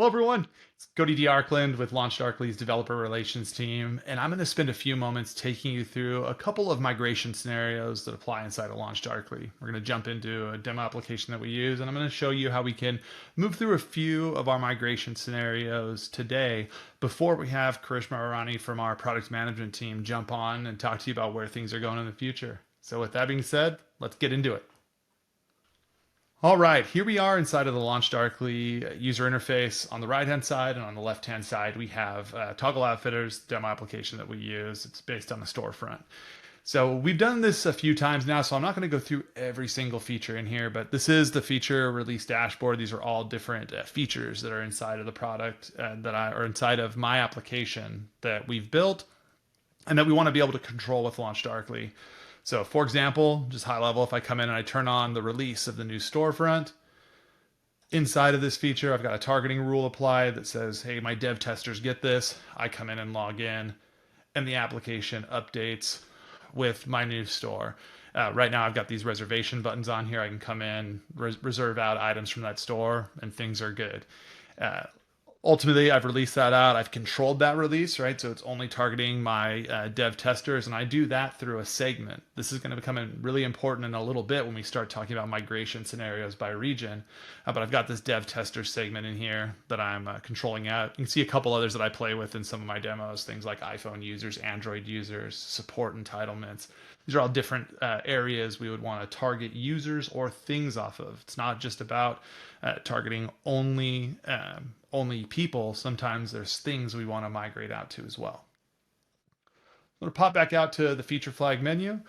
Hello, everyone. It's Cody De Arkland with LaunchDarkly's developer relations team, and I'm going to spend a few moments taking you through a couple of migration scenarios that apply inside of LaunchDarkly. We're going to jump into a demo application that we use, and I'm going to show you how we can move through a few of our migration scenarios today before we have Karishma Irani from our product management team jump on and talk to you about where things are going in the future. So, with that being said, let's get into it. All right, here we are inside of the LaunchDarkly user interface. On the right-hand side and on the left-hand side, we have Toggle Outfitters demo application that we use. It's based on the storefront. So we've done this a few times now, so I'm not going to go through every single feature in here, but this is the feature release dashboard. These are all different features that are inside of the product or inside of my application that we've built and that we want to be able to control with LaunchDarkly. So for example, just high level, if I come in and I turn on the release of the new storefront, inside of this feature, I've got a targeting rule applied that says, hey, my dev testers get this. I come in and log in and the application updates with my new store. Right now I've got these reservation buttons on here. I can come in, reserve out items from that store and things are good. Ultimately, I've released that out. I've controlled that release, right? So it's only targeting my dev testers, and I do that through a segment. This is going to become really important in a little bit when we start talking about migration scenarios by region. But I've got this dev tester segment in here that I'm controlling out. You can see a couple others that I play with in some of my demos, things like iPhone users, Android users, support entitlements. These are all different areas we would want to target users or things off of. It's not just about targeting only people. Sometimes there's things we want to migrate out to as well. I'm going to pop back out to the feature flag menu,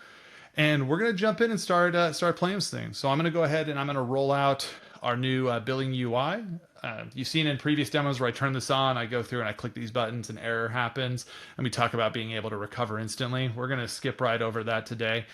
and we're going to jump in and start playing with things. So I'm going to go ahead and I'm going to roll out our new billing UI. You've seen in previous demos where I turn this on, I go through and I click these buttons, an error happens, and we talk about being able to recover instantly. We're going to skip right over that today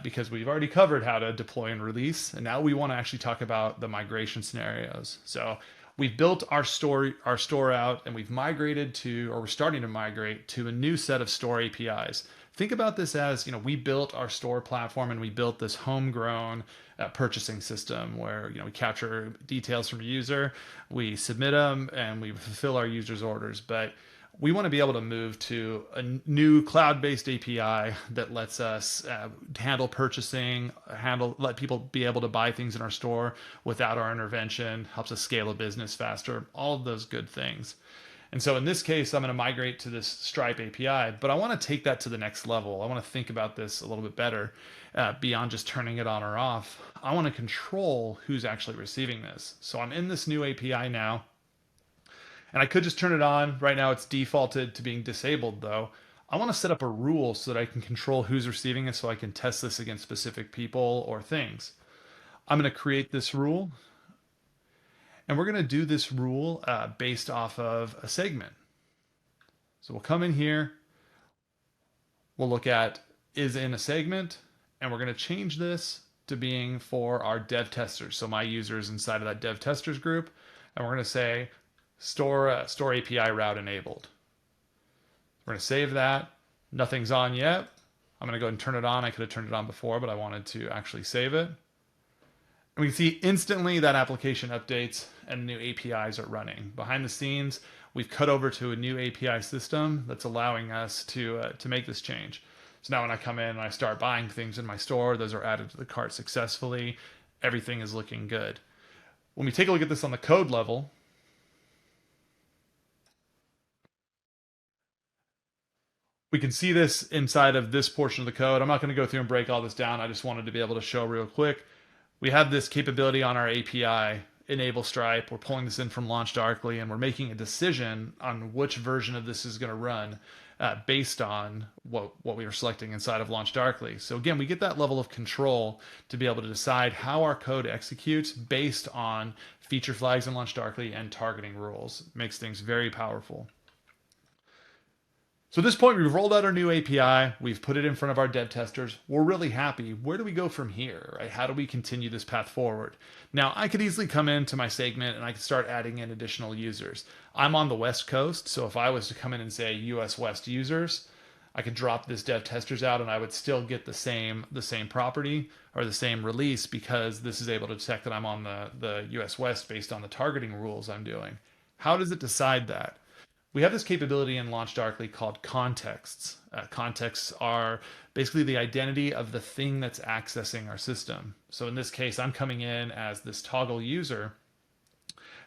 because we've already covered how to deploy and release, and now we want to actually talk about the migration scenarios. So we've built our store out, and we've migrated to, or we're starting to migrate to a new set of store APIs. Think about this as, we built our store platform and we built this homegrown purchasing system where, we capture details from a user, we submit them, and we fulfill our users' orders. But we want to be able to move to a new cloud-based API that lets us handle purchasing, let people be able to buy things in our store without our intervention, helps us scale a business faster, all of those good things. And so in this case, I'm going to migrate to this Stripe API, but I want to take that to the next level. I want to think about this a little bit better beyond just turning it on or off. I want to control who's actually receiving this. So I'm in this new API now, and I could just turn it on. Right now it's defaulted to being disabled though. I want to set up a rule so that I can control who's receiving it so I can test this against specific people or things. I'm going to create this rule. And we're going to do this rule based off of a segment. So we'll come in here, we'll look at is in a segment, and we're going to change this to being for our dev testers. So my users inside of that dev testers group, and we're going to say store API route enabled. We're going to save that. Nothing's on yet. I'm going to go ahead and turn it on. I could have turned it on before, but I wanted to actually save it. And we can see instantly that application updates and new APIs are running. Behind the scenes, we've cut over to a new API system that's allowing us to make this change. So now when I come in and I start buying things in my store, those are added to the cart successfully. Everything is looking good. When we take a look at this on the code level, we can see this inside of this portion of the code. I'm not going to go through and break all this down. I just wanted to be able to show real quick. We have this capability on our API, enable Stripe. We're pulling this in from LaunchDarkly, and we're making a decision on which version of this is going to run based on what we are selecting inside of LaunchDarkly. So again, we get that level of control to be able to decide how our code executes based on feature flags in LaunchDarkly and targeting rules. It makes things very powerful. So at this point, we've rolled out our new API. We've put it in front of our dev testers. We're really happy. Where do we go from here, right? How do we continue this path forward? Now, I could easily come into my segment and I could start adding in additional users. I'm on the West Coast, so if I was to come in and say US West users, I could drop this dev testers out and I would still get the same property or the same release because this is able to detect that I'm on the US West based on the targeting rules I'm doing. How does it decide that? We have this capability in LaunchDarkly called contexts. Contexts are basically the identity of the thing that's accessing our system. So in this case, I'm coming in as this toggle user,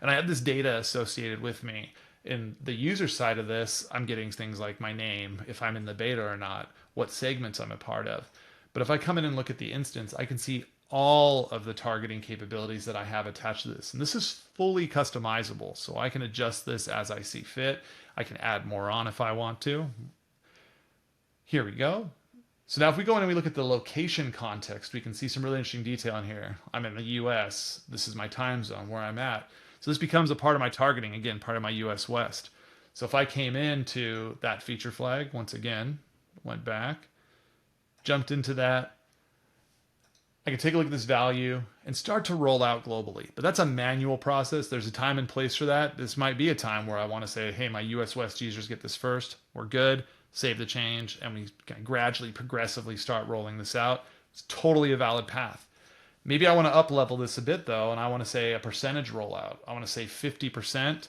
and I have this data associated with me. In the user side of this, I'm getting things like my name, if I'm in the beta or not, what segments I'm a part of. But if I come in and look at the instance, I can see all of the targeting capabilities that I have attached to this. And this is fully customizable. So I can adjust this as I see fit. I can add more on if I want to. Here we go. So now if we go in and we look at the location context, we can see some really interesting detail in here. I'm in the US. This is my time zone where I'm at. So this becomes a part of my targeting, again, part of my US West. So if I came into that feature flag, once again, went back, jumped into that, I can take a look at this value and start to roll out globally. But that's a manual process. There's a time and place for that. This might be a time where I want to say, hey, my US West users get this first. We're good. Save the change. And we kind of gradually, progressively start rolling this out. It's totally a valid path. Maybe I want to up level this a bit though, and I want to say a percentage rollout. I want to say 50%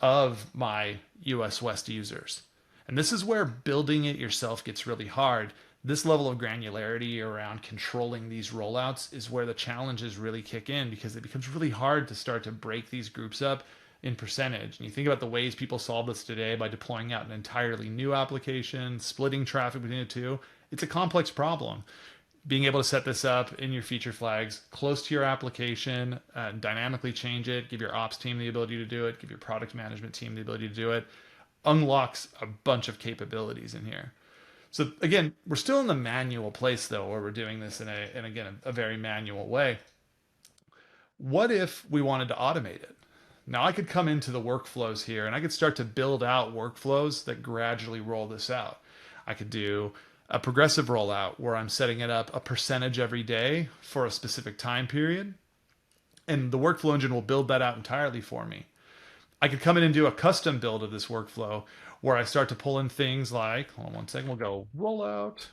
of my US West users. And this is where building it yourself gets really hard. This level of granularity around controlling these rollouts is where the challenges really kick in, because it becomes really hard to start to break these groups up in percentage. And you think about the ways people solve this today by deploying out an entirely new application, splitting traffic between the two. It's a complex problem. Being able to set this up in your feature flags close to your application, dynamically change it, give your ops team the ability to do it, give your product management team the ability to do it, unlocks a bunch of capabilities in here. So again, we're still in the manual place though, where we're doing this in a very manual way. What if we wanted to automate it? Now I could come into the workflows here and I could start to build out workflows that gradually roll this out. I could do a progressive rollout where I'm setting it up a percentage every day for a specific time period. And the workflow engine will build that out entirely for me. I could come in and do a custom build of this workflow where I start to pull in things like, hold on one second, we'll go rollout.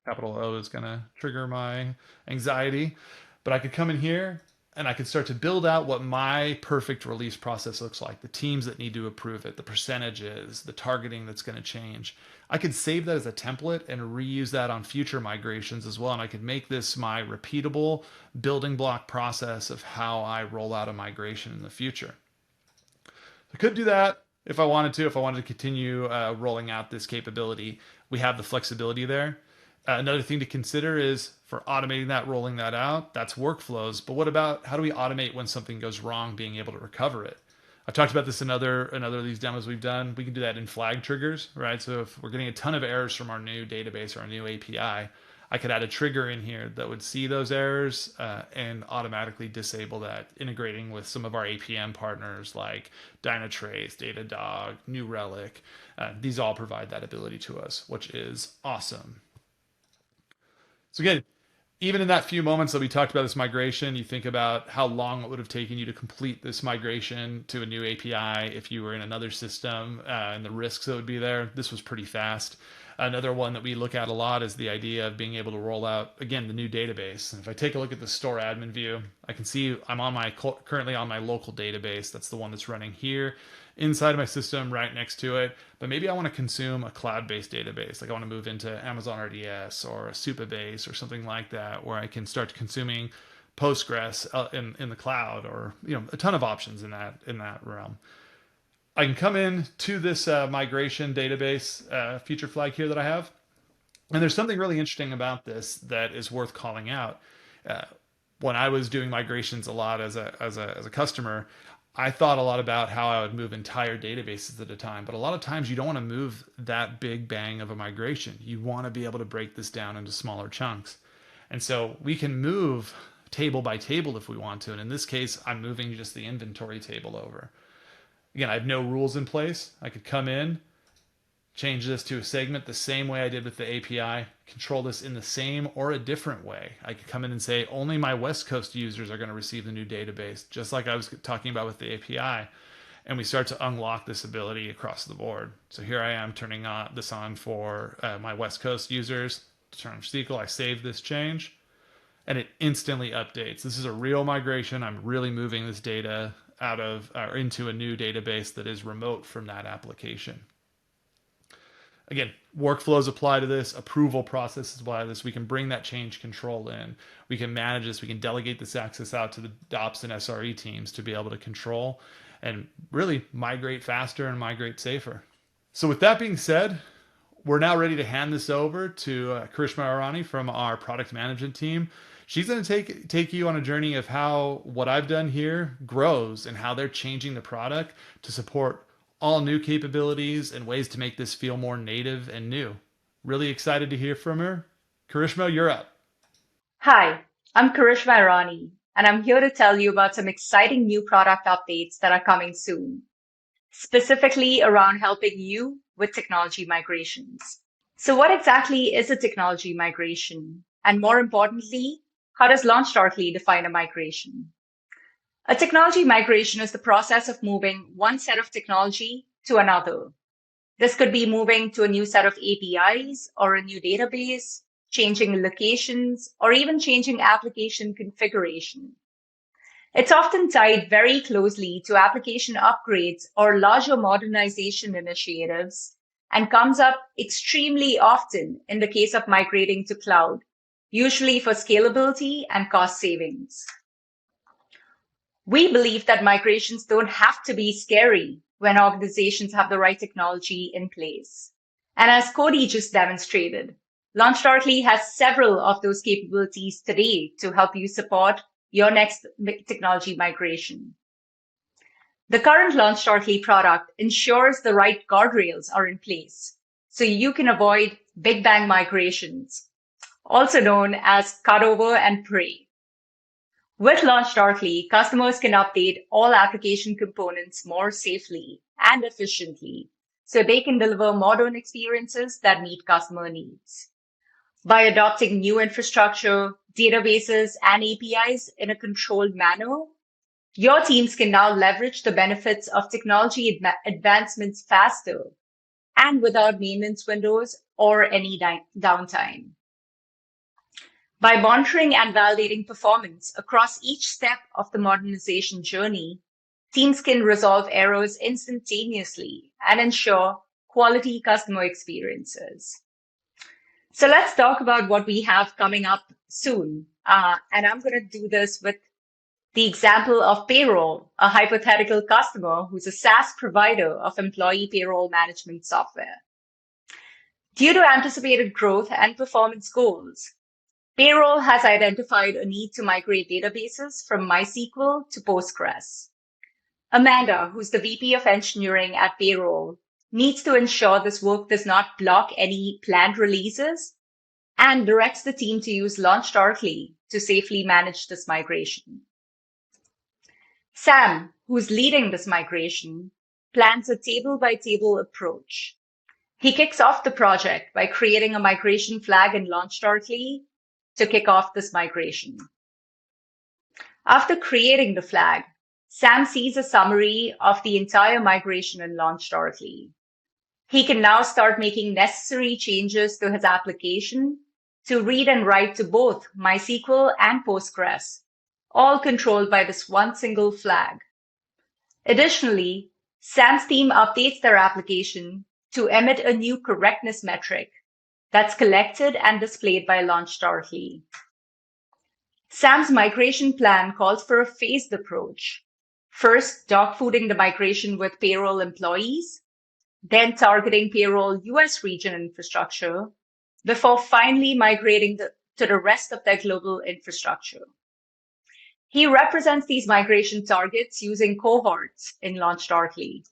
Capital O is going to trigger my anxiety. But I could come in here and I could start to build out what my perfect release process looks like, the teams that need to approve it, the percentages, the targeting that's going to change. I could save that as a template and reuse that on future migrations as well. And I could make this my repeatable building block process of how I roll out a migration in the future. I could do that if I wanted to, continue rolling out this capability. We have the flexibility there. Another thing to consider is for automating that, rolling that out, that's workflows. But what about how do we automate when something goes wrong, being able to recover it? I've talked about this in another of these demos we've done. We can do that in flag triggers, right? So if we're getting a ton of errors from our new database or our new API, I could add a trigger in here that would see those errors and automatically disable that, integrating with some of our APM partners like Dynatrace, Datadog, New Relic. These all provide that ability to us, which is awesome. So again, even in that few moments that we talked about this migration, you think about how long it would have taken you to complete this migration to a new API if you were in another system and the risks that would be there. This was pretty fast. Another one that we look at a lot is the idea of being able to roll out, again, the new database. And if I take a look at the store admin view, I can see I'm currently on my local database. That's the one that's running here inside of my system right next to it. But maybe I want to consume a cloud-based database. Like I want to move into Amazon RDS or a Supabase or something like that, where I can start consuming Postgres in the cloud, or a ton of options in that realm. I can come in to this migration database feature flag here that I have. And there's something really interesting about this that is worth calling out. When I was doing migrations a lot as a customer, I thought a lot about how I would move entire databases at a time. But a lot of times you don't want to move that big bang of a migration. You want to be able to break this down into smaller chunks. And so we can move table by table if we want to. And in this case, I'm moving just the inventory table over. Again, I have no rules in place. I could come in, change this to a segment the same way I did with the API, control this in the same or a different way. I could come in and say, only my West Coast users are going to receive the new database, just like I was talking about with the API. And we start to unlock this ability across the board. So here I am turning this on for my West Coast users. Turn SQL, I save this change, and it instantly updates. This is a real migration. I'm really moving this data out of or into a new database that is remote from that application. Again, workflows apply to this, approval processes apply to this. We can bring that change control in. We can manage this. We can delegate this access out to the DOPS and SRE teams to be able to control and really migrate faster and migrate safer. So with that being said, we're now ready to hand this over to Karishma Irani from our product management team. She's going to take you on a journey of how what I've done here grows and how they're changing the product to support all new capabilities and ways to make this feel more native and new. Really excited to hear from her. Karishma, you're up. Hi, I'm Karishma Irani, and I'm here to tell you about some exciting new product updates that are coming soon, specifically around helping you with technology migrations. So what exactly is a technology migration? And more importantly, how does LaunchDarkly define a migration? A technology migration is the process of moving one set of technology to another. This could be moving to a new set of APIs or a new database, changing locations, or even changing application configuration. It's often tied very closely to application upgrades or larger modernization initiatives and comes up extremely often in the case of migrating to cloud, usually for scalability and cost savings. We believe that migrations don't have to be scary when organizations have the right technology in place. And as Cody just demonstrated, LaunchDarkly has several of those capabilities today to help you support your next technology migration. The current LaunchDarkly product ensures the right guardrails are in place so you can avoid big bang migrations, also known as cutover and pray. With LaunchDarkly, customers can update all application components more safely and efficiently so they can deliver modern experiences that meet customer needs. By adopting new infrastructure, databases, and APIs in a controlled manner, your teams can now leverage the benefits of technology advancements faster and without maintenance windows or any downtime. By monitoring and validating performance across each step of the modernization journey, teams can resolve errors instantaneously and ensure quality customer experiences. So let's talk about what we have coming up soon. And I'm going to do this with the example of payroll, a hypothetical customer who's a SaaS provider of employee payroll management software. Due to anticipated growth and performance goals, Payroll has identified a need to migrate databases from MySQL to Postgres. Amanda, who's the VP of Engineering at Payroll, needs to ensure this work does not block any planned releases and directs the team to use LaunchDarkly to safely manage this migration. Sam, who's leading this migration, plans a table-by-table approach. He kicks off the project by creating a migration flag in LaunchDarkly to kick off this migration. After creating the flag, Sam sees a summary of the entire migration in LaunchDarkly. He can now start making necessary changes to his application to read and write to both MySQL and Postgres, all controlled by this one single flag. Additionally, Sam's team updates their application to emit a new correctness metric that's collected and displayed by LaunchDarkly. Sam's migration plan calls for a phased approach. First, dogfooding the migration with payroll employees, then targeting payroll US region infrastructure, before finally migrating to the rest of their global infrastructure. He represents these migration targets using cohorts in LaunchDarkly.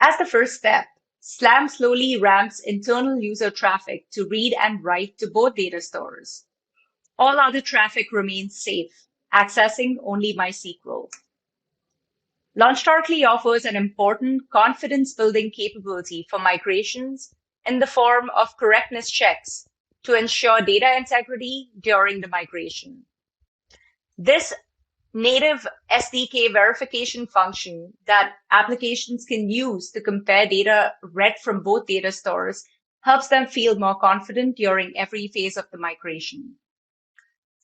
As the first step, Slam slowly ramps internal user traffic to read and write to both data stores. All other traffic remains safe, accessing only MySQL. LaunchDarkly offers an important confidence-building capability for migrations in the form of correctness checks to ensure data integrity during the migration. This native SDK verification function that applications can use to compare data read from both data stores helps them feel more confident during every phase of the migration.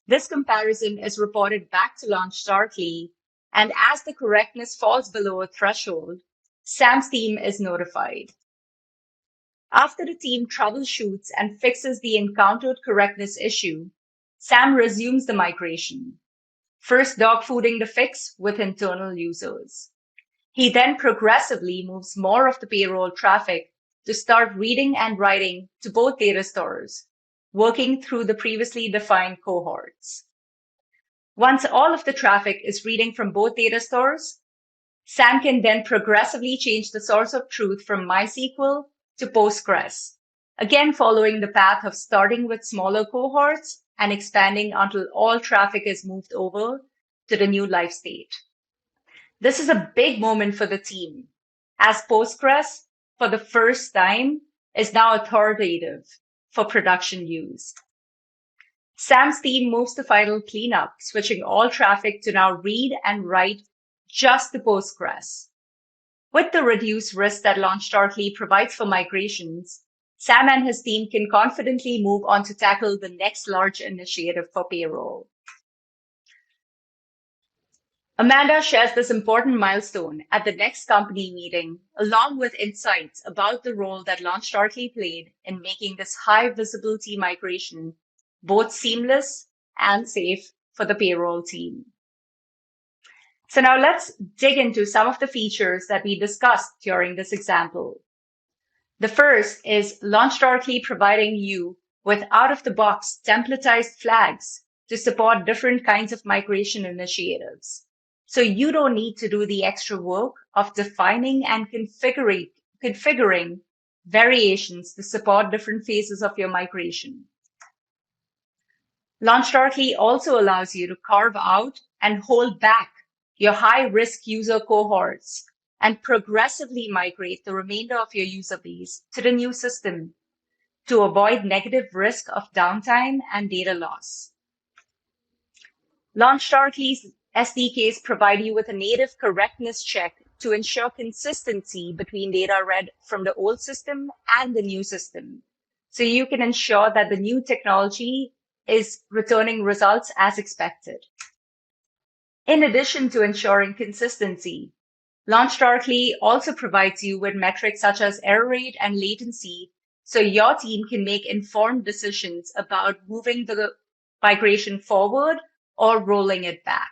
This comparison is reported back to LaunchDarkly And as the correctness falls below a threshold, Sam's team is notified. After the team troubleshoots and fixes the encountered correctness issue, Sam resumes the migration, first dogfooding the fix with internal users. He then progressively moves more of the payroll traffic to start reading and writing to both data stores, working through the previously defined cohorts. Once all of the traffic is reading from both data stores, Sam can then progressively change the source of truth from MySQL to Postgres, again following the path of starting with smaller cohorts and expanding until all traffic is moved over to the new live state. This is a big moment for the team, as Postgres, for the first time, is now authoritative for production use. Sam's team moves to final cleanup, switching all traffic to now read and write just to Postgres. With the reduced risk that LaunchDarkly provides for migrations, Sam and his team can confidently move on to tackle the next large initiative for payroll. Amanda shares this important milestone at the next company meeting, along with insights about the role that LaunchDarkly played in making this high visibility migration both seamless and safe for the payroll team. So now let's dig into some of the features that we discussed during this example. The first is LaunchDarkly providing you with out-of-the-box templatized flags to support different kinds of migration initiatives. So you don't need to do the extra work of defining and configuring variations to support different phases of your migration. LaunchDarkly also allows you to carve out and hold back your high-risk user cohorts and progressively migrate the remainder of your user base to the new system to avoid negative risk of downtime and data loss. LaunchDarkly's SDKs provide you with a native correctness check to ensure consistency between data read from the old system and the new system. So you can ensure that the new technology is returning results as expected. In addition to ensuring consistency, LaunchDarkly also provides you with metrics such as error rate and latency, so your team can make informed decisions about moving the migration forward or rolling it back.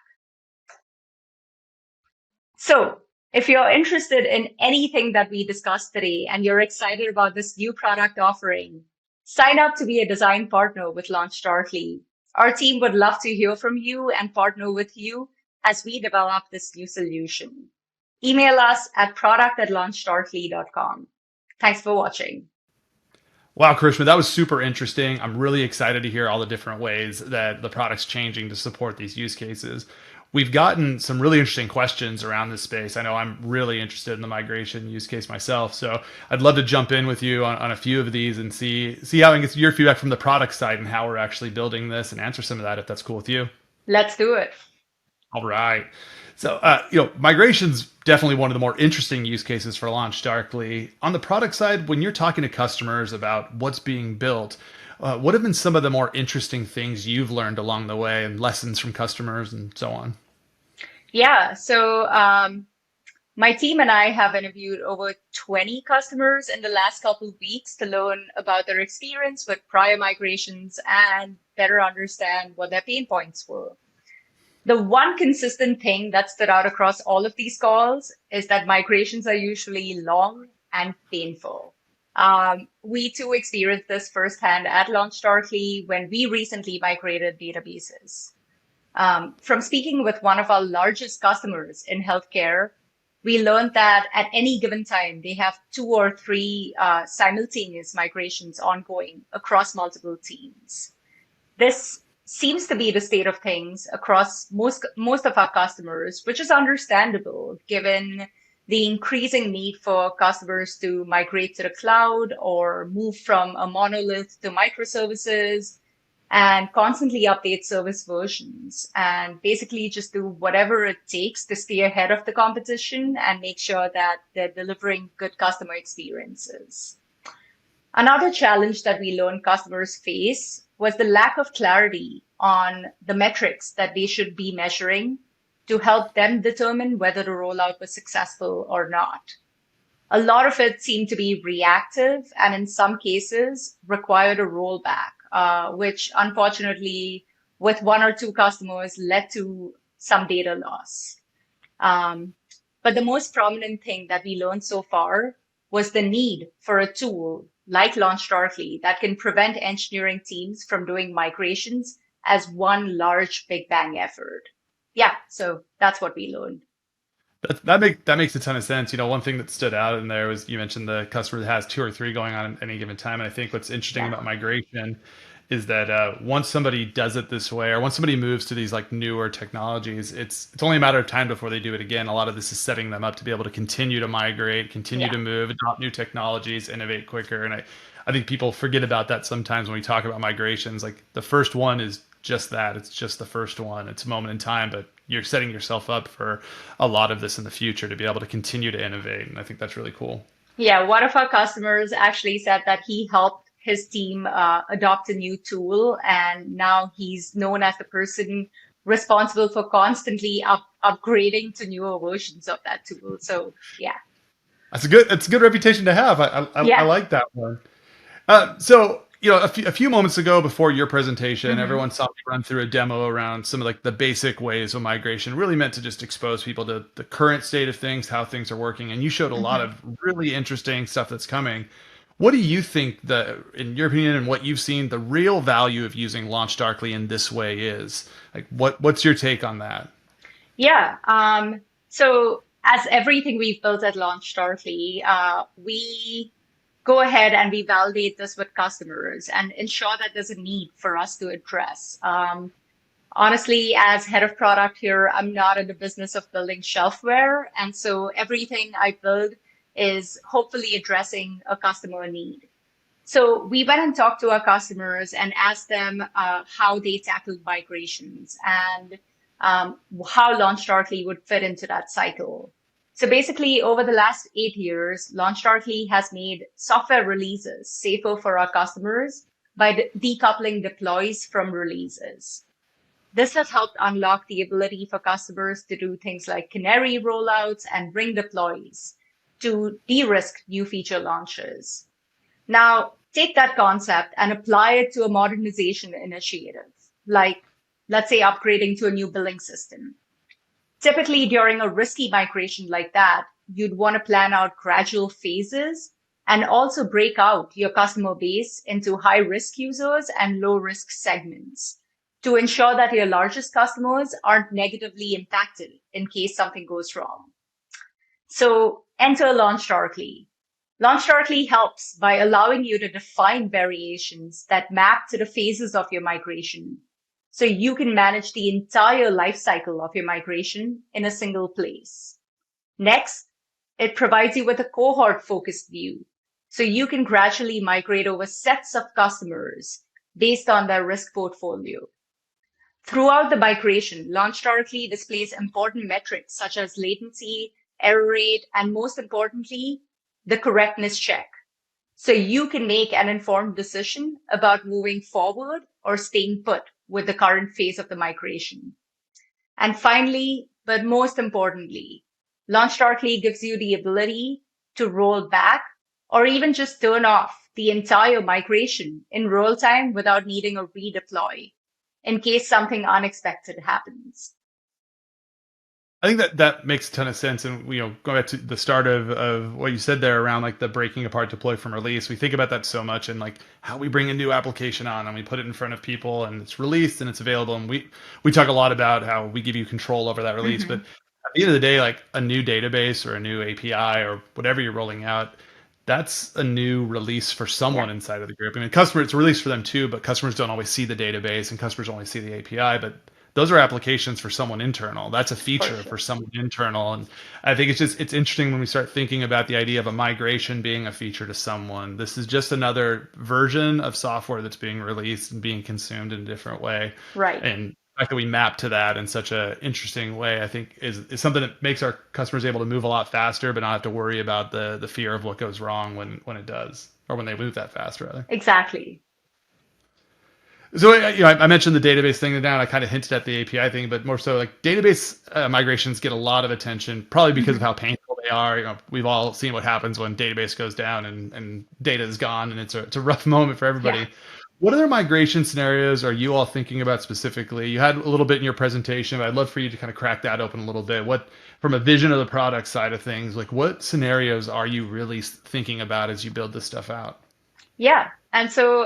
So if you're interested in anything that we discussed today and you're excited about this new product offering, sign up to be a design partner with LaunchDarkly. Our team would love to hear from you and partner with you as we develop this new solution. Email us at product@launchdarkly.com. Thanks for watching. Wow, Karishma, that was super interesting. I'm really excited to hear all the different ways that the product's changing to support these use cases. We've gotten some really interesting questions around this space. I know I'm really interested in the migration use case myself, so I'd love to jump in with you on a few of these and see how I can get your feedback from the product side and how we're actually building this and answer some of that if that's cool with you. Let's do it. All right. So, migration's definitely one of the more interesting use cases for LaunchDarkly. On the product side, when you're talking to customers about what's being built, what have been some of the more interesting things you've learned along the way and lessons from customers and so on? Yeah, so my team and I have interviewed over 20 customers in the last couple of weeks to learn about their experience with prior migrations and better understand what their pain points were. The one consistent thing that stood out across all of these calls is that migrations are usually long and painful. We too experienced this firsthand at LaunchDarkly when we recently migrated databases. From speaking with one of our largest customers in healthcare, we learned that at any given time, they have 2 or 3 simultaneous migrations ongoing across multiple teams. This seems to be the state of things across most of our customers, which is understandable given the increasing need for customers to migrate to the cloud or move from a monolith to microservices and constantly update service versions and basically just do whatever it takes to stay ahead of the competition and make sure that they're delivering good customer experiences. Another challenge that we learned customers face was the lack of clarity on the metrics that they should be measuring to help them determine whether the rollout was successful or not. A lot of it seemed to be reactive and in some cases required a rollback, which unfortunately, with one or two customers, led to some data loss. Um, but the most prominent thing that we learned so far was the need for a tool like LaunchDarkly that can prevent engineering teams from doing migrations as one large Big Bang effort. Yeah, so that's what we learned. That makes a ton of sense. One thing that stood out in there was you mentioned the customer that has two or three going on at any given time. And I think what's interesting Yeah, about migration is that once somebody does it this way, or once somebody moves to these like newer technologies, it's only a matter of time before they do it again. A lot of this is setting them up to be able to continue to migrate, continue yeah. to move, adopt new technologies, innovate quicker. And I think people forget about that sometimes when we talk about migrations. Like the first one is just that. It's just the first one. It's a moment in time, but you're setting yourself up for a lot of this in the future to be able to continue to innovate. And I think that's really cool. Yeah, one of our customers actually said that he helped his team adopt a new tool, and now he's known as the person responsible for constantly upgrading to newer versions of that tool. So yeah, It's a good reputation to have. I yeah. like that one. So, a few moments ago before your presentation, Hmm. everyone saw me run through a demo around some of like the basic ways of migration, really meant to just expose people to the current state of things, how things are working. And you showed a lot Hmm. of really interesting stuff that's coming. What do you think in your opinion, and what you've seen, the real value of using LaunchDarkly in this way is? Like, what's your take on that? Yeah. So as everything we've built at LaunchDarkly, we go ahead and we validate this with customers and ensure that there's a need for us to address. Honestly, as head of product here, I'm not in the business of building shelfware. And so everything I build is hopefully addressing a customer need. So we went and talked to our customers and asked them how they tackled migrations and how LaunchDarkly would fit into that cycle. So basically, over the last 8 years, LaunchDarkly has made software releases safer for our customers by decoupling deploys from releases. This has helped unlock the ability for customers to do things like canary rollouts and ring deploys to de-risk new feature launches. Now, take that concept and apply it to a modernization initiative, like let's say upgrading to a new billing system. Typically, during a risky migration like that, you'd want to plan out gradual phases and also break out your customer base into high risk users and low risk segments to ensure that your largest customers aren't negatively impacted in case something goes wrong. So enter LaunchDarkly. LaunchDarkly helps by allowing you to define variations that map to the phases of your migration. So you can manage the entire life cycle of your migration in a single place. Next, it provides you with a cohort focused view. So you can gradually migrate over sets of customers based on their risk portfolio. Throughout the migration, LaunchDarkly displays important metrics such as latency, error rate, and most importantly, the correctness check. So you can make an informed decision about moving forward or staying put with the current phase of the migration. And finally, but most importantly, LaunchDarkly gives you the ability to roll back or even just turn off the entire migration in real time without needing a redeploy in case something unexpected happens. I think that makes a ton of sense. And going back to the start of what you said there around like the breaking apart deploy from release, we think about that so much and like how we bring a new application on and we put it in front of people and it's released and it's available. And we talk a lot about how we give you control over that release. But Mhm. at the end of the day, like a new database or a new API or whatever you're rolling out, that's a new release for Yeah, someone inside of the group. I mean, customer, it's a release for them too, but customers don't always see the database and customers only see the API. But those are applications for someone internal. That's a for feature for sure. someone internal. And I think it's interesting when we start thinking about the idea of a migration being a feature to someone. This is just another version of software that's being released and being consumed in a different way. Right. And the fact that we map to that in such a interesting way, I think is something that makes our customers able to move a lot faster, but not have to worry about the fear of what goes wrong when it does, or when they move that fast rather. Exactly. So I mentioned the database thing down. I kind of hinted at the API thing, but more so like database migrations get a lot of attention, probably because of Mhm. how painful they are. We've all seen what happens when database goes down and data is gone, and it's a rough moment for Yeah. everybody. What other migration scenarios are you all thinking about specifically? You had a little bit in your presentation, but I'd love for you to kind of crack that open a little bit. What, from a vision of the product side of things, like what scenarios are you really thinking about as you build this stuff out? Yeah. And so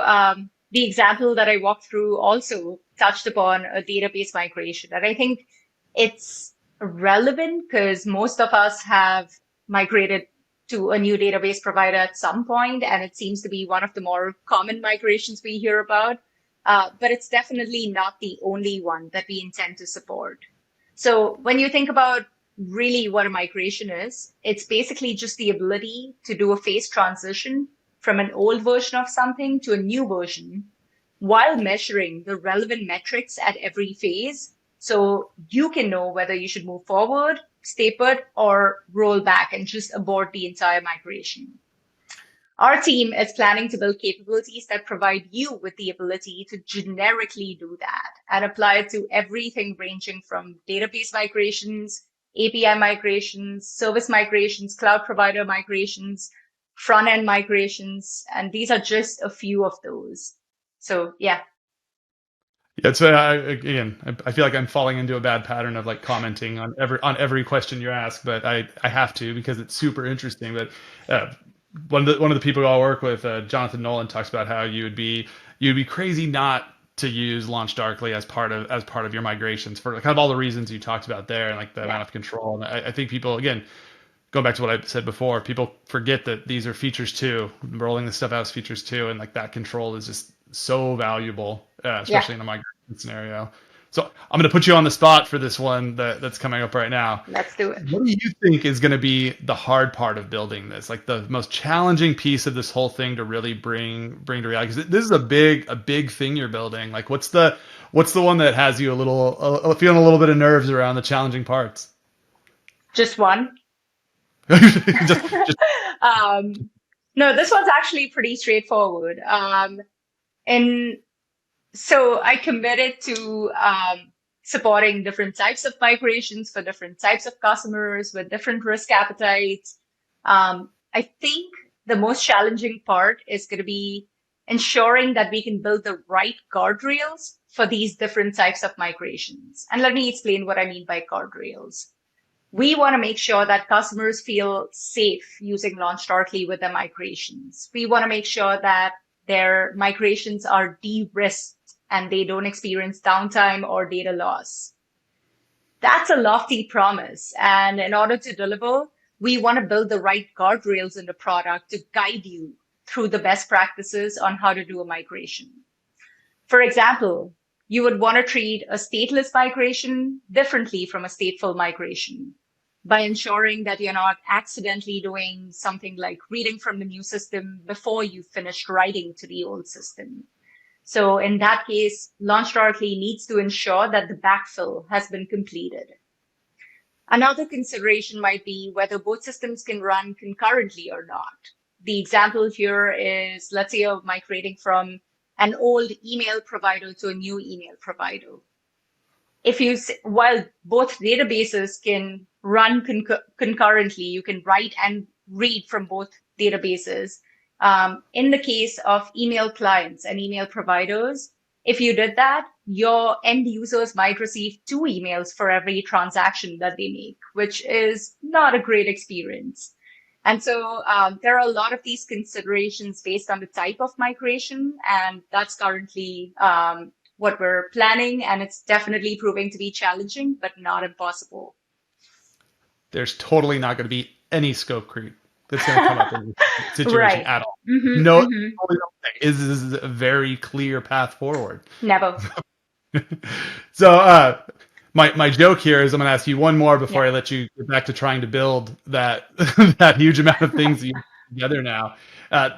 the example that I walked through also touched upon a database migration. And I think it's relevant because most of us have migrated to a new database provider at some point, and it seems to be one of the more common migrations we hear about. But it's definitely not the only one that we intend to support. So when you think about really what a migration is, it's basically just the ability to do a phase transition from an old version of something to a new version while measuring the relevant metrics at every phase. So you can know whether you should move forward, stay put, or roll back and just abort the entire migration. Our team is planning to build capabilities that provide you with the ability to generically do that and apply it to everything ranging from database migrations, API migrations, service migrations, cloud provider migrations, front end migrations, and these are just a few of those. So yeah, Yeah, it's again, I feel like I'm falling into a bad pattern of like commenting on every question you ask, but I have to because it's super interesting. But uh, one of the people I work with, Jonathan Nolan, talks about how you'd be crazy not to use LaunchDarkly as part of your migrations for kind of all the reasons you talked about there, and like the yeah, amount of control. And I think people, again, going back to what I said before, people forget that these are features too. Rolling this stuff out as features too, and like that control is just so valuable, yeah, especially in a migration scenario. So I'm going to put you on the spot for this one that's coming up right now. let's do it. What do you think is going to be the hard part of building this? Like the most challenging piece of this whole thing to really bring to reality? Because this is a big thing you're building. Like what's the one that has you a little feeling a little bit of nerves around the challenging parts? Just one. just um, no, this one's actually pretty straightforward. And So I committed to supporting different types of migrations for different types of customers with different risk appetites. I think the most challenging part is going to be ensuring that we can build the right guardrails for these different types of migrations. And let me explain what I mean by guardrails. We want to make sure that customers feel safe using LaunchDarkly with their migrations. We want to make sure that their migrations are de-risked and they don't experience downtime or data loss. That's a lofty promise. And in order to deliver, we want to build the right guardrails in the product to guide you through the best practices on how to do a migration. For example, you would want to treat a stateless migration differently from a stateful migration by ensuring that you're not accidentally doing something like reading from the new system before you finished writing to the old system. So in that case, LaunchDarkly needs to ensure that the backfill has been completed. Another consideration might be whether both systems can run concurrently or not. The example here is, let's say you're migrating from an old email provider to a new email provider. While both databases can run concurrently, you can write and read from both databases. In the case of email clients and email providers, if you did that, your end users might receive two emails for every transaction that they make, which is not a great experience. And so there are a lot of these considerations based on the type of migration, and that's currently what we're planning, and it's definitely proving to be challenging, but not impossible. there's totally not going to be any scope creep that's going to come up in this situation Right. at all. Hmm, No, hmm. totally don't think. Is a very clear path forward. Never. So, my joke here is I'm going to ask you one more before Yeah. I let you get back to trying to build that that huge amount of things that you put together now.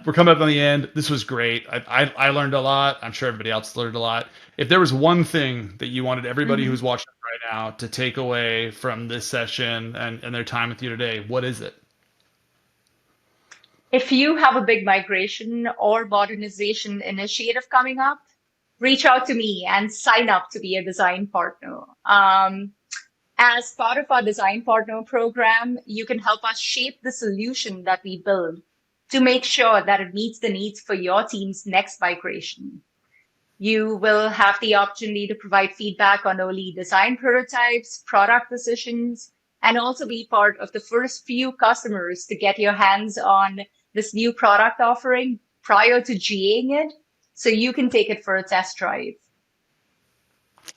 We're coming up on the end. This was great. I learned a lot. I'm sure everybody else learned a lot. If there was one thing that you wanted everybody Hmm. who's watching right now to take away from this session and their time with you today, what is it? If you have a big migration or modernization initiative coming up, reach out to me and sign up to be a design partner. As part of our design partner program, you can help us shape the solution that we build to make sure that it meets the needs for your team's next migration. You will have the opportunity to provide feedback on early design prototypes, product decisions, and also be part of the first few customers to get your hands on this new product offering prior to GAing it, so you can take it for a test drive.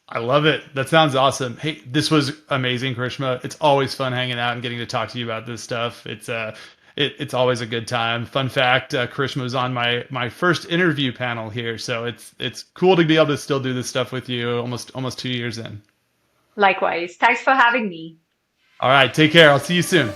I love it. That sounds awesome. Hey, this was amazing, Karishma. It's always fun hanging out and getting to talk to you about this stuff. It's always a good time. Fun fact: Karishma was on my first interview panel here, so it's cool to be able to still do this stuff with you almost 2 years in. Likewise, thanks for having me. All right, take care. I'll see you soon.